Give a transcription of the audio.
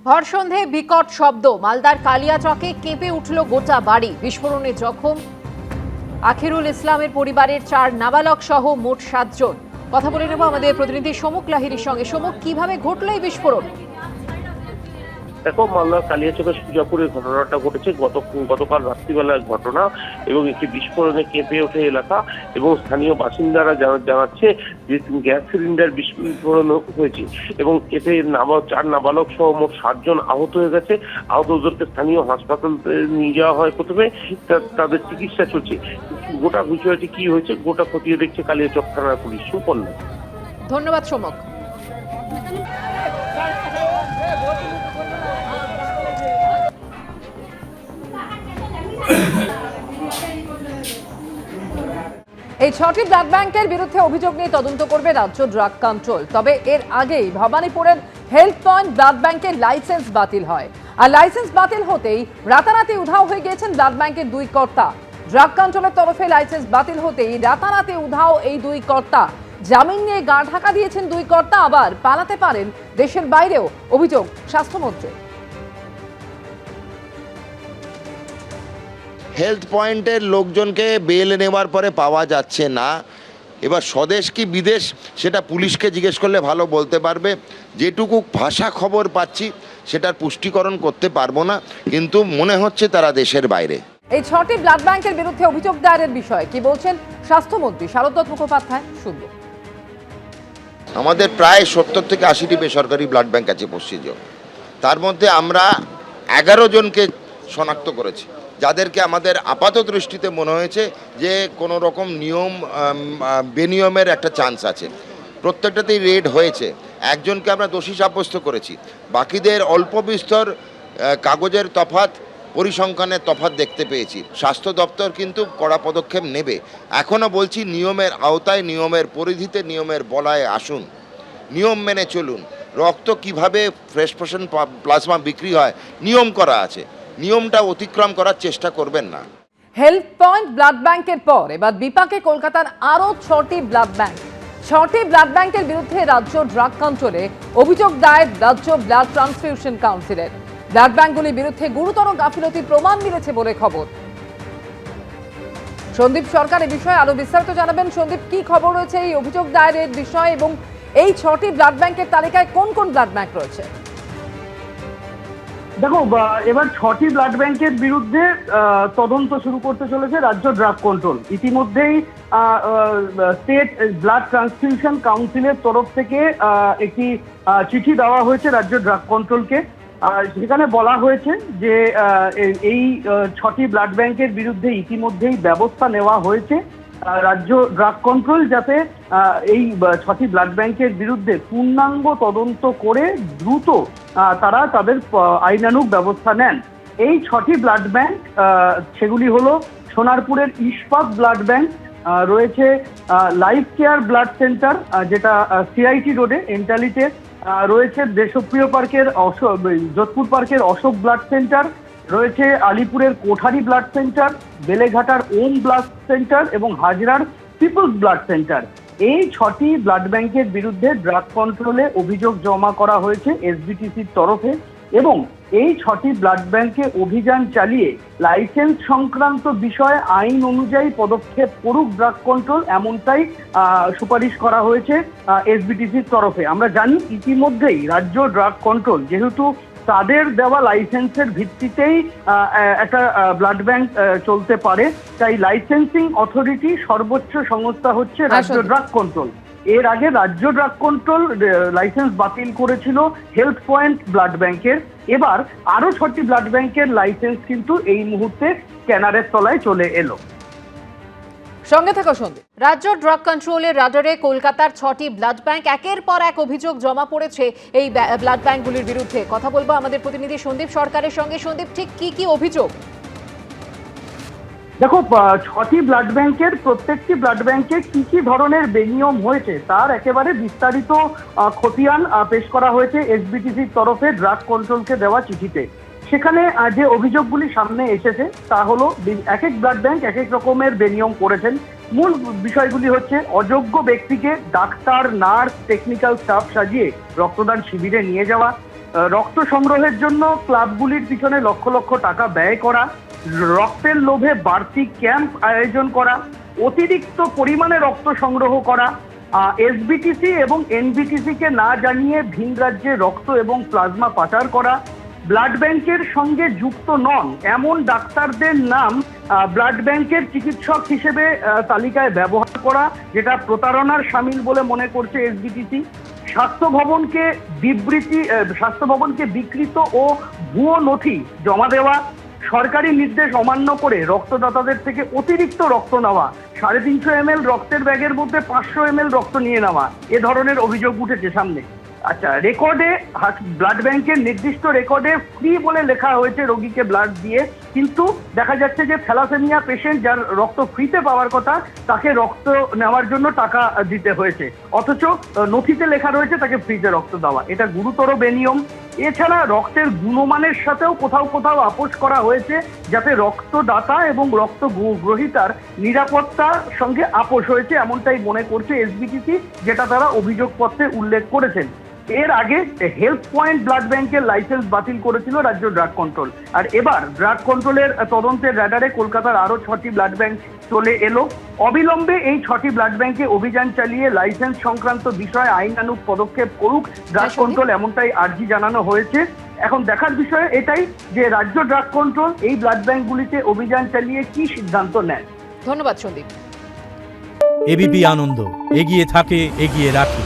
ভরসন্ধে বিকট শব্দ, মালদার কালিয়াচকে কেঁপে উঠল গোটা বাড়ি। বিস্ফোরণে জখম আখিরুল ইসলামের পরিবারের ৪ নাবালক সহ মোট ৭ জন। কথা বলে নেব আমাদের প্রতিনিধি সমুক লাহিড়ীর সঙ্গে। সমুক, কিভাবে ঘটল এই বিস্ফোরণ? দেখো, মালদার কালিয়াচকের সুজাপুরের ঘটনাটা ঘটেছে গতকাল রাত্রিবেলার ঘটনা এবং একটি বিস্ফোরণে কেঁপে ওঠে এলাকা এবং স্থানীয় বাসিন্দারা জানাচ্ছে যে গ্যাস সিলিন্ডার বিস্ফোরণ হয়েছে এবং এতে ৪ নাবালক সহ মোট ৭ জন আহত হয়ে গেছে। আহতদেরকে স্থানীয় হাসপাতালে নিয়ে যাওয়া হয়। প্রথমে তাদের চিকিৎসা চলছে। গোটা বিষয়টি কি হয়েছে গোটা খতিয়ে দেখছে কালিয়াচক থানার পুলিশ। সুপর্ণা, ধন্যবাদ সমক। এই ৬টি ব্লাড ব্যাংকের বিরুদ্ধে অভিযোগ নিয়ে তদন্ত করবে রাজ্য ড্রাগ কন্ট্রোল। তবে এর আগেই ভবানীপুরের হেলথ পয়েন্ট ব্লাড ব্যাংকের লাইসেন্স বাতিল হয়। আর লাইসেন্স বাতিল হতেই রাতারাতি উধাও হয়ে গিয়েছেন ব্লাড ব্যাংকের ২ কর্তা। ড্রাগ কন্ট্রোলের তরফে লাইসেন্স বাতিল হতেই রাতারাতি উধাও এই ২ কর্তা। জামিন নিয়ে গা ঢাকা দিয়েছেন ২ কর্তা, আবার পালাতে পারেন দেশের বাইরেও, অভিযোগ স্বাস্থ্যমন্ত্রী। হেলথ পয়েন্টের লোকজনকে বেল নেওয়ার পরে পাওয়া যাচ্ছে না। এবার স্বদেশ কি বিদেশ সেটা পুলিশকে জিজ্ঞেস করলে ভালো বলতে পারবে। যেটুকু ভাষা খবর পাচ্ছি সেটার পুষ্টিকরণ করতে পারবো না, কিন্তু মনে হচ্ছে তারা দেশের বাইরে। এই ৬টি ব্লাড ব্যাংকের বিরুদ্ধে অভিযোগ দায়েরের বিষয়ে কি বলছেন স্বাস্থ্যমন্ত্রী শারদ মুখোপাধ্যায়, শুনব। আমাদের প্রায় ৭০ থেকে ৮০টি বেসরকারি ব্লাড ব্যাংক আছে পশ্চিমবঙ্গে। তার মধ্যে আমরা ১১ জনকে শনাক্ত করেছি, যাদেরকে আমাদের আপাত দৃষ্টিতে মনে হয়েছে যে কোনো রকম বেনিয়মের একটা চান্স আছে। প্রত্যেকটাতেই রেড হয়েছে। একজনকে আমরা দোষী সাব্যস্ত করেছি, বাকিদের অল্প বিস্তর কাগজের তফাৎ, পরিসংখ্যানের তফাৎ দেখতে পেয়েছি। স্বাস্থ্য দপ্তর কিন্তু কড়া পদক্ষেপ নেবে। এখনও বলছি, নিয়মের আওতায়, নিয়মের পরিধিতে, নিয়মের বলায় আসুন, নিয়ম মেনে চলুন। রক্ত কিভাবে প্রেসক্রিপশন প্লাজমা বিক্রি হয় নিয়ম করা আছে, নিয়মটা অতিক্রম করার চেষ্টা করবেন না। হেলথ পয়েন্ট ব্লাড ব্যাংকের পর এবার বিপাকে কলকাতার আরও ৬টি ব্লাড ব্যাংক। ৬টি ব্লাড ব্যাংকের বিরুদ্ধে রাজ্য ড্রাগ কন্ট্রোলে অভিযোগ দায়ের রাজ্য ব্লাড ট্রান্সফিউশন কাউন্সিলের। ব্লাড ব্যাংকগুলির বিরুদ্ধে গুরুতর গাফিলতির প্রমাণ মিলেছে বলে খবর। সন্দীপ সরকার এ বিষয়ে আরো বিস্তারিত জানাবেন। সন্দীপ, কি খবর রয়েছে এই অভিযোগ দায়েরের বিষয়ে এবং এই ৬টি ব্লাড ব্যাংকের তালিকায় কোন কোন ব্লাড ব্যাংক রয়েছে? দেখো, এবার ৬টি ব্লাড ব্যাংকের বিরুদ্ধে তদন্ত শুরু করতে চলেছে রাজ্য ড্রাগ কন্ট্রোল। ইতিমধ্যেই স্টেট ব্লাড ট্রান্সফিউশন কাউন্সিলের তরফ থেকে একটি চিঠি দেওয়া হয়েছে রাজ্য ড্রাগ কন্ট্রোলকে। সেখানে বলা হয়েছে যে এই ৬টি ব্লাড ব্যাংকের বিরুদ্ধে ইতিমধ্যেই ব্যবস্থা নেওয়া হয়েছে। রাজ্য ড্রাগ কন্ট্রোল যাতে এই ৬টি ব্লাড ব্যাংকের বিরুদ্ধে পূর্ণাঙ্গ তদন্ত করে দ্রুত তারা তাদের আইনানুগ ব্যবস্থা নেন। এই ৬টি ব্লাড ব্যাংক সেগুলি হলো সোনারপুরের ইস্পাত ব্লাড ব্যাংক, রয়েছে লাইফ কেয়ার ব্লাড সেন্টার যেটা সিআইটি রোডে এন্টালিতে, রয়েছে দেশপ্রিয় পার্কের যোধপুর পার্কের অশোক ব্লাড সেন্টার, রয়েছে আলিপুরের কোঠারি ব্লাড সেন্টার, বেলেঘাটার ওম ব্লাড সেন্টার এবং হাজরার পিপলস ব্লাড সেন্টার। এই ৬টি ব্লাড ব্যাংকের বিরুদ্ধে ড্রাগ কন্ট্রোলে অভিযোগ জমা করা হয়েছে এসবিটিসির তরফে এবং এই ৬টি ব্লাড ব্যাংকে অভিযান চালিয়ে লাইসেন্স সংক্রান্ত বিষয়ে আইন অনুযায়ী পদক্ষেপ করুক ড্রাগ কন্ট্রোল, এমনটাই সুপারিশ করা হয়েছে এসবিটিসির তরফে। আমরা জানি ইতিমধ্যেই রাজ্য ড্রাগ কন্ট্রোল যেহেতু তাদের দেওয়া লাইসেন্সের ভিত্তিতেই একটা ব্লাড ব্যাংক চলতে পারে, তাই লাইসেন্সিং অথরিটি সর্বোচ্চ সংস্থা হচ্ছে রাজ্য ড্রাগ কন্ট্রোল। এর আগে রাজ্য ড্রাগ কন্ট্রোল লাইসেন্স বাতিল করেছিল হেলথ পয়েন্ট ব্লাড ব্যাংকের। এবার আরো ৬টি ব্লাড ব্যাংকের লাইসেন্স কিন্তু এই মুহূর্তে স্ক্যানারের তলায় চলে এলো। সঙ্গে থাকা সন্দীপ। রাজ্য ড্রাগ কন্ট্রোলের রাডারে কলকাতার ৬টি ব্লাড ব্যাংক, একের পর এক অভিযোগ জমা পড়েছে এই ব্লাড ব্যাংকগুলির বিরুদ্ধে। কথা বলবো আমাদের প্রতিনিধি সন্দীপ সরকারের সঙ্গে। সন্দীপ, ঠিক কি কি অভিযোগ? দেখো, ৬টি ব্লাড ব্যাংকের প্রত্যেকটি ব্লাড ব্যাংকে কি কি ধরনের বেনিয়ম হয়েছে তার একেবারে বিস্তারিত খতিয়ান পেশ করা হয়েছে এসবিটিসির তরফে ড্রাগ কন্ট্রোলকে দেওয়া চিঠিতে। সেখানে যে অভিযোগগুলি সামনে এসেছে তা হলো এক এক ব্লাড ব্যাংক এক এক রকমের বেনিয়ম করেছেন। মূল বিষয়গুলি হচ্ছে অযোগ্য ব্যক্তিকে ডাক্তার, নার্স, টেকনিক্যাল স্টাফ সাজিয়ে রক্তদান শিবিরে নিয়ে যাওয়া, রক্ত সংগ্রহের জন্য ক্লাবগুলির পিছনে লক্ষ লক্ষ টাকা ব্যয় করা, রক্তের লোভে বাড়তি ক্যাম্প আয়োজন করা, অতিরিক্ত পরিমাণে রক্ত সংগ্রহ করা, এসবিটিসি এবং এনবিটিসি কে না জানিয়ে ভিন রাজ্যে রক্ত এবং প্লাজমা পাচার করা, ব্লাড ব্যাংকের সঙ্গে যুক্ত নন এমন ডাক্তারদের নাম ব্লাড ব্যাংকের চিকিৎসক হিসেবে তালিকায় ব্যবহার করা, যেটা প্রতারণার শামিল বলে মনে করছে এসবিটিসি। স্বাস্থ্য ভবনকে বিকৃত ও ভুয়ো নথি জমা দেওয়া, সরকারি নির্দেশ অমান্য করে রক্তদাতাদের থেকে অতিরিক্ত রক্ত নেওয়া, 350 ml রক্তের ব্যাগের মধ্যে 500 ml রক্ত নিয়ে নেওয়া, এ ধরনের অভিযোগ উঠেছে সামনে। আচ্ছা, রেকর্ডে ব্লাড ব্যাংকের নির্দিষ্ট রেকর্ডে ফ্রি বলে লেখা হয়েছে রোগীকে ব্লাড দিয়ে, কিন্তু দেখা যাচ্ছে যে থ্যালাসেমিয়া পেশেন্ট যার রক্ত ফ্রিতে পাওয়ার কথা তাকে রক্ত নেওয়ার জন্য টাকা দিতে হয়েছে, অথচ নথিতে লেখা রয়েছে তাকে ফ্রিতে রক্ত দেওয়া। এটা গুরুতর বেনিয়ম। এছাড়া রক্তের গুণমানের সাথেও কোথাও কোথাও আপোষ করা হয়েছে, যাতে রক্তদাতা এবং রক্ত গ্রহীতার নিরাপত্তার সঙ্গে আপোষ হয়েছে, এমনটাই মনে করছে এসবিটিসি, যেটা তারা অভিযোগপত্রে উল্লেখ করেছেন। এর আগে হেলথ পয়েন্ট ব্লাড ব্যাংকের লাইসেন্স বাতিল করেছিল রাজ্য ড্রাগ কন্ট্রোল, আর এবার ড্রাগ কন্ট্রোলের তদন্তের রাডারে কলকাতার আরো 6টি ব্লাড ব্যাংক চলে এলো। অবিলম্বে এই 6টি ব্লাড ব্যাংকে অভিযান চালিয়ে লাইসেন্স সংক্রান্ত বিষয়ে আইনানুগ পদক্ষেপ করুক ড্রাগ কন্ট্রোল, এমনটাই আর্জি জানানো হয়েছে। এখন দেখার বিষয় এটাই যে রাজ্য ড্রাগ কন্ট্রোল এই ব্লাড ব্যাংকগুলিতে অভিযান চালিয়ে কি সিদ্ধান্ত নেয়। ধন্যবাদ সন্দীপ। এবিপি আনন্দ, এগিয়ে থাকে, এগিয়ে রাখে।